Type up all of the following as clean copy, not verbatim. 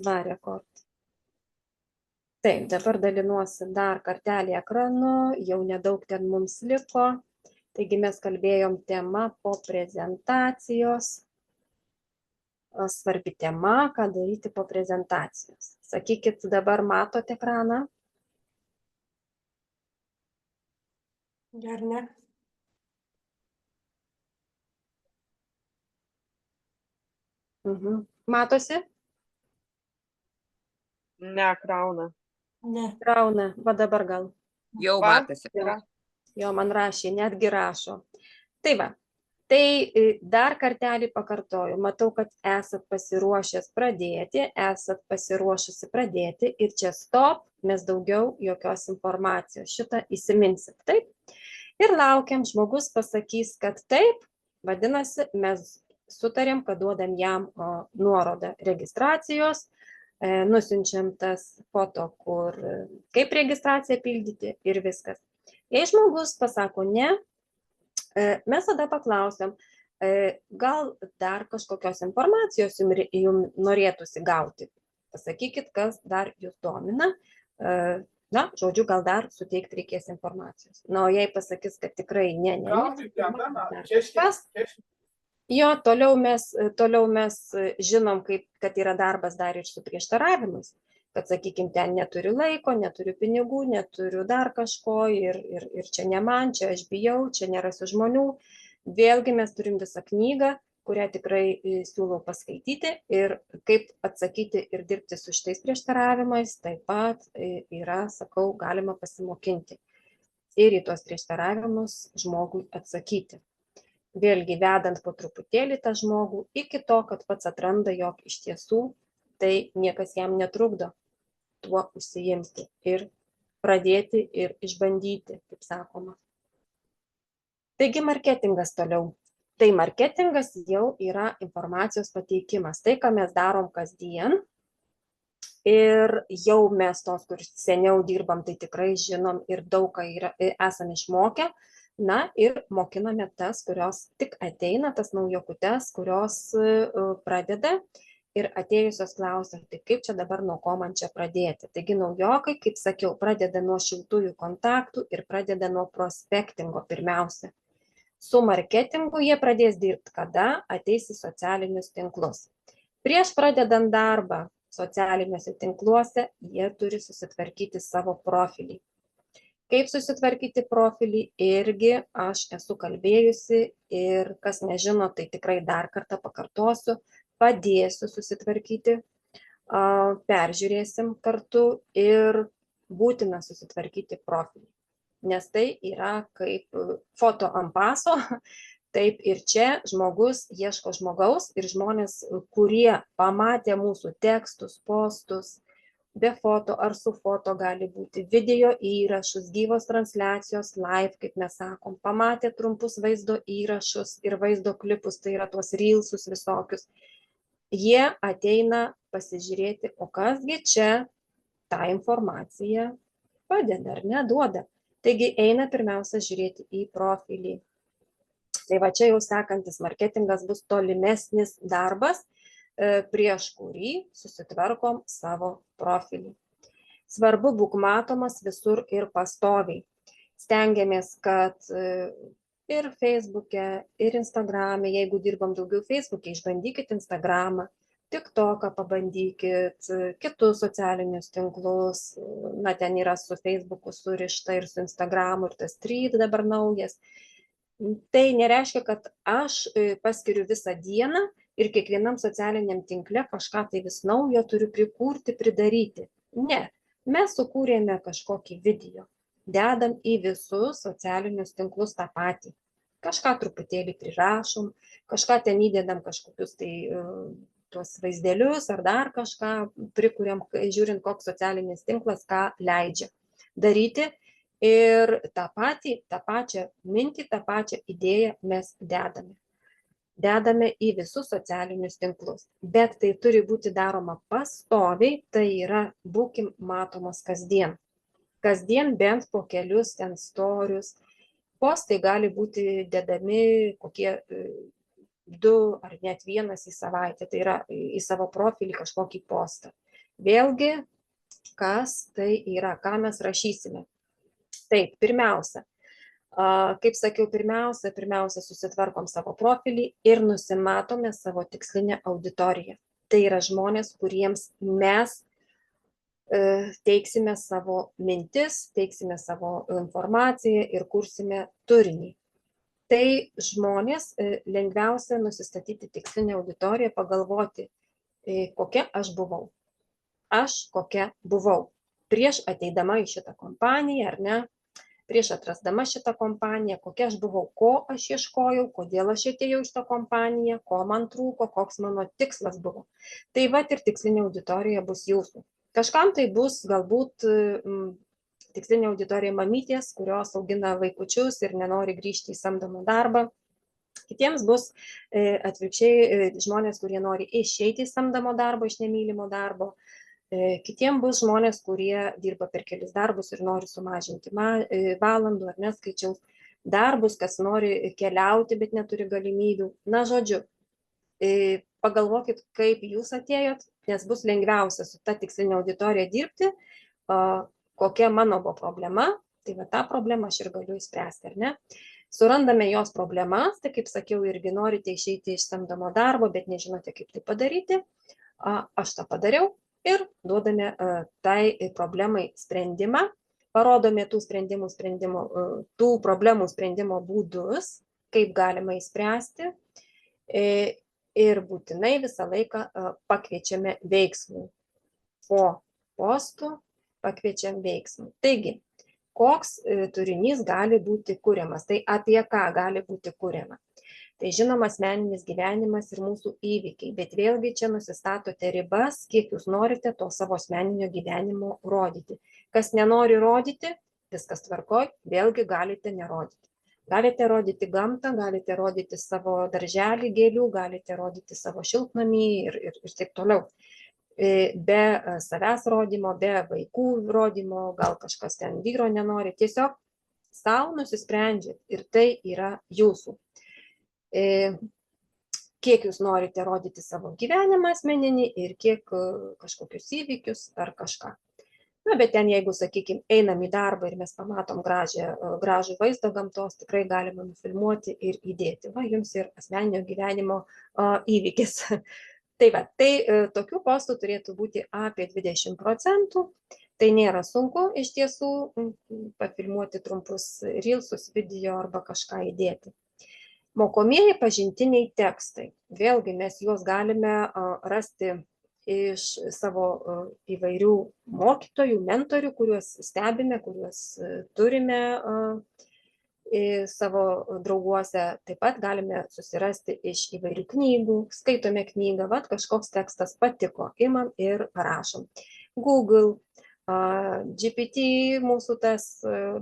Va, rekord. Taip, dabar dalinuosi dar kartelį ekranu, jau nedaug ten mums liko. Taigi mes kalbėjom tema po prezentacijos. Svarbi tema, ką daryti po prezentacijos. Sakykit, dabar matote ekraną? Ar ne? Matosi? Nekrauna. Ne. Krauna, va dabar gal. Jau Va, matosi. yra. Jo, man rašė, netgi rašo. Tai va, tai dar kartelį pakartoju. Matau, kad esat pasiruošęs pradėti, esat pasiruošusi pradėti ir čia stop, mes daugiau jokios informacijos. Šitą įsiminsit, taip? Ir laukiam, žmogus pasakys, kad taip, vadinasi, mes sutarėm, kad duodam jam nuorodą registracijos, nusiunčiam tas foto, kur kaip registraciją pildyti ir viskas. Jei žmogus pasako ne, mes tada paklausiam, gal dar kažkokios informacijos jums norėtųsi gauti. Pasakykit, kas dar jūs domina. Na, žodžiu, gal dar suteikti reikės informacijos. Na, o jei pasakys, kad tikrai ne. Jo, toliau mes žinom, kad yra darbas dar ir su prieštaravimais, kad, sakykime, ten neturiu laiko, neturiu pinigų, neturiu dar kažko ir čia ne man, čia aš bijau, čia nerasiu žmonių. Vėlgi mes turim visą knygą, kurią tikrai siūlau paskaityti ir kaip atsakyti ir dirbti su šitais prieštaravimais, taip pat yra, sakau, galima pasimokinti ir į tuos prieštaravimus žmogui atsakyti. Vėlgi vedant po truputėlį tą žmogų iki to, kad pats atranda, jog iš tiesų tai niekas jam netrukdo tuo užsiimti ir pradėti ir išbandyti, kaip sakoma. Taigi marketingas toliau. Tai marketingas jau yra informacijos pateikimas. Tai, ką mes darom kasdien ir jau mes tos, kur seniau dirbam, tai tikrai žinom ir daug ką esame išmokę. Na ir mokiname tas, kurios tik ateina, tas naujokutes, kurios pradeda ir atėjusios klausia, tai kaip čia dabar nuo ko man čia pradėti. Taigi naujokai, kaip sakiau, pradeda nuo šiltųjų kontaktų ir pradeda nuo prospektingo pirmiausia. Su marketingu jie pradės dirbti, kada ateis į socialinius tinklus. Prieš pradedant darbą socialiniuose tinkluose, jie turi susitvarkyti savo profilį. Kaip susitvarkyti profilį irgi aš esu kalbėjusi ir kas nežino, tai tikrai dar kartą pakartosiu, padėsiu susitvarkyti, peržiūrėsim kartu ir būtina susitvarkyti profilį. Nes tai yra kaip foto ant paso, taip ir čia žmogus ieško žmogaus ir žmonės, kurie pamatė mūsų tekstus, postus, be foto ar su foto gali būti video įrašus, gyvos transliacijos, live, kaip mes sakom, pamatė trumpus vaizdo įrašus ir vaizdo klipus, tai yra tuos reelsus visokius. Jie ateina pasižiūrėti, o kasgi čia tą informaciją padeda ar neduoda. Taigi eina pirmiausia žiūrėti į profilį. Tai va čia jau sekantis marketingas bus tolimesnis darbas, prieš kurį susitvarkom savo profilį. Svarbu būk matomas visur ir pastoviai. Stengiamės, kad ir Facebook'e, ir Instagram'e, jeigu dirbam daugiau Facebook'e, išbandykit Instagram'ą, TikTok'ą pabandykit, kitus socialinius tinklus, na ten yra su Facebook'u surišta ir su Instagram'u, ir tas Thread dabar naujas. Tai nereiškia, kad aš paskiriu visą dieną ir kiekvienam socialiniam tinkle kažką tai vis naujo turiu prikurti, pridaryti. Ne, mes sukūrėme kažkokį video, dedam į visus socialinius tinklus tą patį. Kažką truputėlį prirašom, kažką ten įdedam kažkokius tai tuos vaizdelius ar dar kažką prikuriam, žiūrint, koks socialinis tinklas ką leidžia daryti. Ir tą pačią mintį, tą pačią idėją mes dedame. Dedame į visus socialinius tinklus. Bet tai turi būti daroma pastoviai, tai yra būkim matomos kasdien. Kasdien bent po kelius ten storius. Postai gali būti dedami kokie 2 ar net 1 į savaitę, tai yra į savo profilį kažkokį postą. Vėlgi, kas tai yra, ką mes rašysime. Taip, pirmiausia, kaip sakiau, pirmiausia susitvarkom savo profilį ir nusimatome savo tikslinę auditoriją. Tai yra žmonės, kuriems mes teiksime savo mintis, teiksime savo informaciją ir kursime turinį. Tai žmonės lengviausia nusistatyti tikslinę auditoriją, pagalvoti, kokia aš buvau. Aš kokia buvau prieš ateidama į šitą kompaniją, ar ne? Prieš atrasdama šitą kompaniją, kokia aš buvau, ko aš ieškojau, kodėl aš atėjau į šitą kompaniją, ko man trūko, koks mano tikslas buvo. Tai va ir tikslinė auditorija bus jūsų. Kažkam tai bus galbūt tikslinė auditorija mamytės, kurios augina vaikučius ir nenori grįžti į samdomą darbą. Kitiems bus atvirkščiai žmonės, kurie nori išeiti iš samdomo darbo, iš nemylimo darbo. Kitiems bus žmonės, kurie dirba per kelis darbus ir nori sumažinti valandų ar neskaičiaus darbus, kas nori keliauti, bet neturi galimybių. Na, žodžiu, pagalvokit, kaip jūs atėjot, nes bus lengviausia su ta tikslinė auditorija dirbti, kokia mano buvo problema, tai va tą problemą aš ir galiu išspręsti, ar ne? Surandame jos problemas, tai kaip sakiau, irgi norite išeiti iš samdomo darbo, bet nežinote, kaip tai padaryti, aš tą padariau. Ir duodame tai problemai sprendimą, parodome tų problemų sprendimo būdus, kaip galima įspręsti ir būtinai visą laiką pakviečiame veiksmui. Po postų pakviečiam veiksmui. Taigi, koks turinys gali būti kuriamas, tai apie ką gali būti kuriama. Tai žinoma, asmeninis gyvenimas ir mūsų įvykiai, bet vėlgi čia nusistatote ribas, kiek jūs norite to savo asmeninio gyvenimo rodyti. Kas nenori rodyti, viskas tvarkoj, vėlgi galite nerodyti. Galite rodyti gamtą, galite rodyti savo darželį gėlių, galite rodyti savo šiltnamį ir taip toliau. Be savęs rodymo, be vaikų rodymo, gal kažkas ten vyro nenori, tiesiog savo nusisprendžiat ir tai yra jūsų. Kiek jūs norite rodyti savo gyvenimą asmeninį ir kiek kažkokius įvykius ar kažką. Na, bet ten, jeigu, sakykime, einam į darbą ir mes pamatom gražų vaizdą gamtos, tikrai galime nufilmuoti ir įdėti. Va, jums ir asmeninio gyvenimo įvykis. Tai va, tai tokių postų turėtų būti apie 20%. Tai nėra sunku iš tiesų pafilmuoti trumpus reelsus, video arba kažką įdėti. Mokomieji pažintiniai tekstai. Vėlgi mes juos galime rasti iš savo įvairių mokytojų, mentorių, kuriuos stebime, kuriuos turime savo drauguose. Taip pat galime susirasti iš įvairių knygų, skaitome knygą, va, kažkoks tekstas patiko, imam ir parašom. Google, GPT, mūsų tas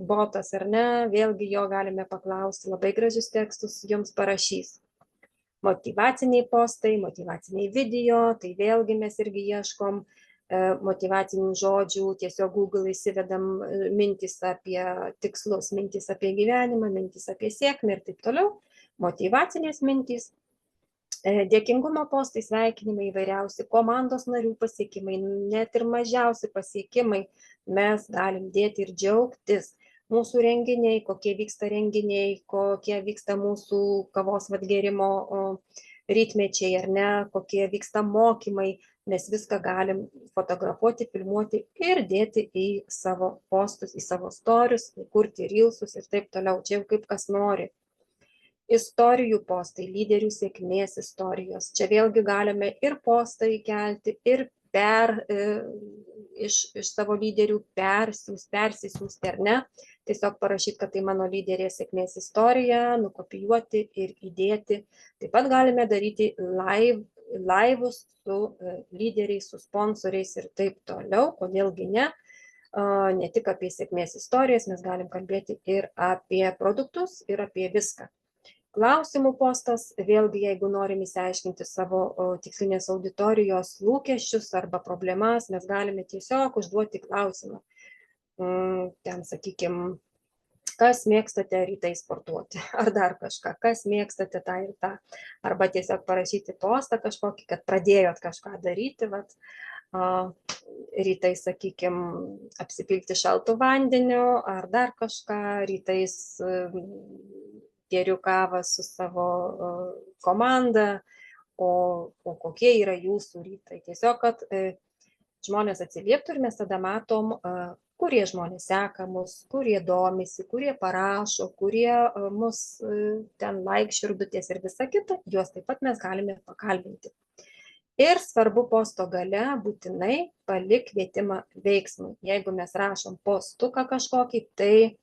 botas, ar ne, vėlgi jo galime paklausti, labai gražius tekstus jums parašys. Motyvaciniai postai, motyvaciniai video, tai vėlgi mes irgi ieškom motyvacinių žodžių, tiesiog Google įsivedam mintis apie tikslus, mintis apie gyvenimą, mintis apie sėkmę ir taip toliau. Motyvacinės mintys. Dėkingumo postai, sveikinimai įvairiausi, komandos narių pasiekimai, net ir mažiausi pasiekimai mes galim dėti ir džiaugtis. Mūsų renginiai, kokie vyksta renginiai, kokie vyksta mūsų kavos vatgerimo rytmečiai ar ne, kokie vyksta mokymai, mes viską galim fotografuoti, filmuoti ir dėti į savo postus, į savo storius, kurti reelsus ir taip toliau, čia jau kaip kas nori. Istorijų postai, lyderių sėkmės istorijos. Čia vėlgi galime ir postą įkelti, ir iš savo lyderių persisiųsti, ar ne. Tiesiog parašyti, kad tai mano lyderės sėkmės istorija, nukopijuoti ir įdėti. Taip pat galime daryti laivus su lyderiais, su sponsoriais ir taip toliau. Kodėlgi ne? Ne tik apie sėkmės istorijas, mes galim kalbėti ir apie produktus, ir apie viską. Klausimų postas, vėlgi, jeigu norim išsiaiškinti savo tikslinės auditorijos lūkesčius arba problemas, mes galime tiesiog užduoti klausimą. Ten, sakykime, kas mėgstate rytai sportuoti, ar dar kažką, kas mėgstate tą ir tą, arba tiesiog parašyti postą kažkokį, kad pradėjot kažką daryti, vat, rytais, sakykime, apsipilti šaltu vandeniu ar dar kažką, rytais geriu kavą su savo komanda, o kokie yra jūsų rytai. Tiesiog, kad žmonės atsilieptų ir mes tada matom, kurie žmonės seka mus, kurie domisi, kurie parašo, kurie mus ten like, širdutės ir visa kita, juos taip pat mes galime pakalbinti. Ir svarbu posto gale būtinai palik kvietimą veiksmui. Jeigu mes rašom postuką kažkokį, tai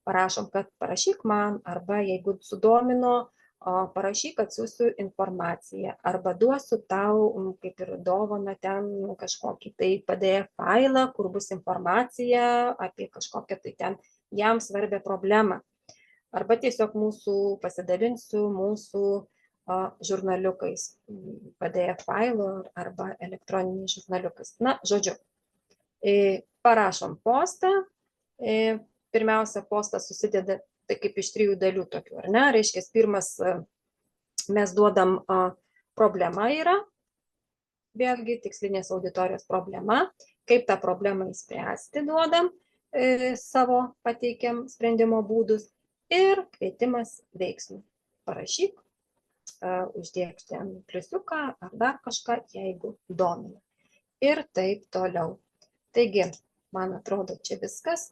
parašom, kad parašyk man, arba jeigu sudomino, parašyk, atsiųsiu informaciją, arba duosiu tau kaip ir dovaną ten kažkokį tai PDF failą, kur bus informacija apie kažkokią tai ten jam svarbią problemą. Arba tiesiog pasidalinsiu mūsų žurnaliukais, PDF failu arba elektroniniais žurnaliukais. Na, žodžiu, parašom postą. Pirmiausia, postas susideda tai kaip iš 3 dalių tokių, ar ne? Reiškia, pirmas mes duodam problema yra, vėlgi tikslinės auditorijos problema, kaip tą problemą įspręsti duodam, savo pateikiam sprendimo būdus ir kvietimas veiksmui. Parašyk, uždėk ten pliusiuką ar dar kažką, jeigu domina. Ir taip toliau. Taigi, man atrodo, čia viskas.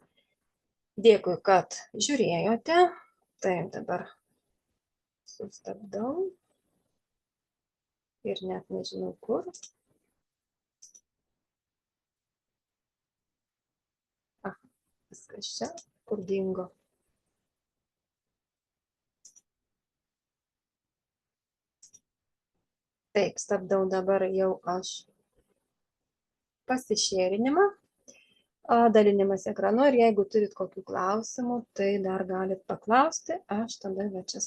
Dėkui, kad žiūrėjote. Taip, dabar sustabdau. Ir net nežinau kur. Viskas čia, kur dingo. Taip, stabdau dabar jau aš pasišėrinimą, dalinimas ekranu ir jeigu turit kokių klausimų, tai dar galit paklausti, aš tada čia